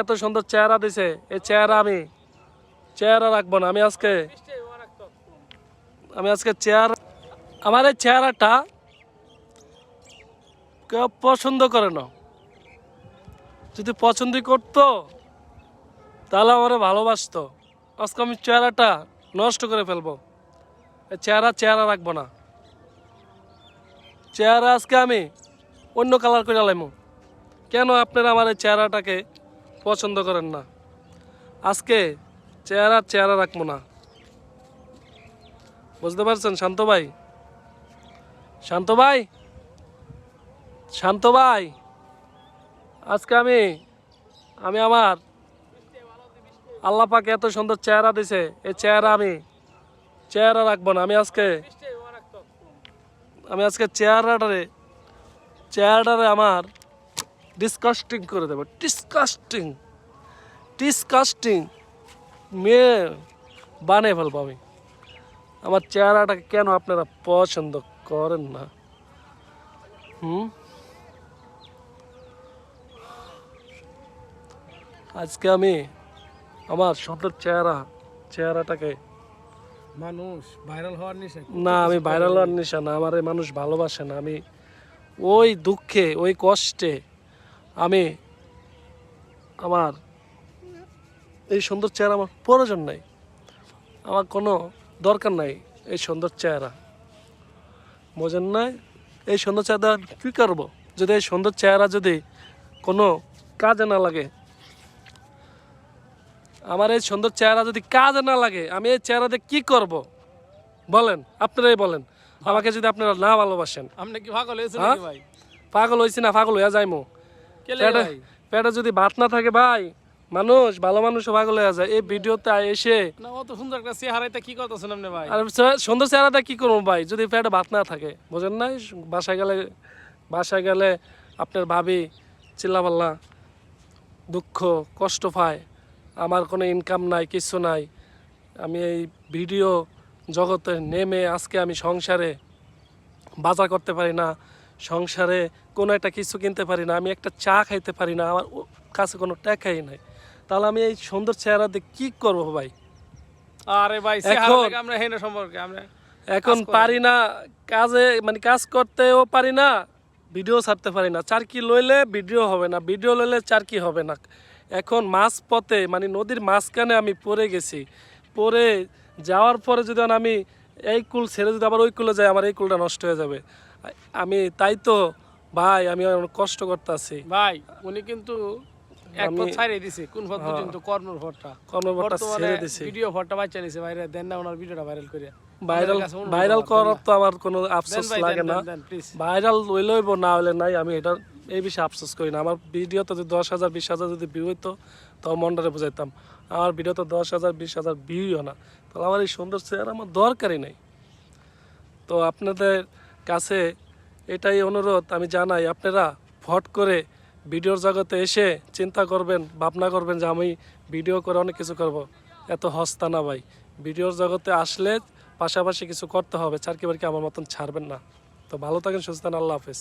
এত সুন্দর চেহারা দিছে, এই চেহারা আমি চেহারা রাখবো না। আমি আজকে চেহারা, আমার এই চেহারাটা কেউ পছন্দ করে না। যদি পছন্দ করতো তাহলে আমারে ভালোবাসতো। আজকে আমি চেহারাটা নষ্ট করে ফেলবো। এই চেহারা রাখবো না। চেহারা আজকে আমি অন্য কালার করে লাইমু। কেন আপনারা আমার এই চেহারাটাকে পছন্দ করেন না? আজকে চেহারা রাখবো না। বুঝতে পারছেন শান্ত ভাই? শান্ত ভাই, শান্ত ভাই, আজকে আমি আমার আল্লাহ পাক এত সুন্দর চেহারা দিছে, এই আমি চেহারা রাখবো না। আমি আজকে চেহারাটারে আমার ডিসকাস্টিং করে দেবো। ডিসকাস্টিং মেয়ে বানিয়ে ফেলবো আমি। আমার চেহারাটাকে কেন আপনারা পছন্দ করেন না? আজকে আমি আমার সুন্দর চেহারাটাকে মানুষ ভাইরাল হওয়ার নেশা না, আমি ভাইরাল হওয়ার নেশা না। আমার মানুষ ভালোবাসে না। আমি ওই দুঃখে, ওই কষ্টে আমি আমার এই সুন্দর চেহারা আমার প্রয়োজন নাই। আমার কোনো দরকার নাই এই সুন্দর চেহারা। বোঝেন নাই? এই সুন্দর চেহারা কী করবো যদি এই সুন্দর চেহারা যদি কোনো কাজে না লাগে? আমার এই সুন্দর চেহারা যদি কাজে না লাগে, আমি এই চেহারাতে কি করব বলেন? আপনারাই বলেন। আমাকে যদি আপনারা না ভালোবাসেন, আপনি কি পাগল হয়েছেন নাকি ভাই? পাগল হয়েছি না? পাগল হয়ে যাইমু। পেটে যদি ভাত না থাকে ভাই, ভালো মানুষও পাগল হয়ে যায়। এই ভিডিওতে এসে না, অত সুন্দর একটা চেহারাতে কি করতেছেন আপনি ভাই? আর সুন্দর চেহারাটা কি করবো ভাই যদি পেটে ভাত না থাকে? বোঝেন নাই? বাসায় গেলে আপনার ভাবি চিল্লাপাল্লা দুঃখ কষ্ট পায়। আমার কোনো ইনকাম নাই, কিছু নাই। আমি এই ভিডিও জগতে নেমে আজকে আমি সংসারে বাজার করতে পারি না, সংসারে কোনো একটা কিছু কিনতে পারি না, আমি একটা চা খাইতে পারি না, আমার কাছে কোনো টাকাই নাই। তাহলে আমি এই সুন্দর চেহারা দিয়ে কী করবো ভাই? আরে ভাই, আমরা হেন সম্পর্কে আমরা এখন পারি না কাজে, কাজ করতেও পারি না, ভিডিও ছাড়তে পারি না। চারকি লইলে ভিডিও হবে না, ভিডিও লইলে চারকি হবে না। এখন মাছ পথে নদীর মাঝখানে আমি পড়ে গেছি। পড়ে যাওয়ার পরে যদি আমি এই কুল ছেড়ে যদি আবার ওই কুলে যাই, আমার এই কুলটা নষ্ট হয়ে যাবে। আমি তাই তো ভাই আমি অনেক কষ্ট করতে আছি ভাই। উনি কিন্তু এক পথ ছাড়িয়ে দিছে, কোন পথ পর্যন্ত? কর্মের ভরটা ছেড়ে দিছে। ভিডিও ভরটা বাচ্চা নিছে বাইরে দেন না, ওনার ভিডিওটা ভাইরাল করে। ভাইরাল করার তো আমার কোনো আফসোস লাগে না। ভাইরাল হইলেইব, না হইলে নাই। আমি এটা এই বিষয়ে আফসোস করি না। আমার ভিডিওতে যদি 10,000 20,000 যদি ভিউ হইতো তাও মনটারে বুঝাইতাম। আমার ভিডিওতে 10,000 20,000 ভিউও না, তাহলে আমার এই সুন্দর চেহারা আমার দরকারই নেই। তো আপনাদের কাছে এটাই অনুরোধ আমি জানাই, আপনারা ভট করে ভিডিওর জগতে এসে চিন্তা করবেন, ভাবনা করবেন যে আমি ভিডিও করে অনেক কিছু করব। এত হস্তা না ভাই। ভিডিওর জগতে আসলে পাশাপাশি কিছু করতে হবে, চারকি বারকি আমার মতন ছাড়বেন না। তো ভালো থাকেন, সুস্থ থাকেন, আল্লাহ হাফেজ।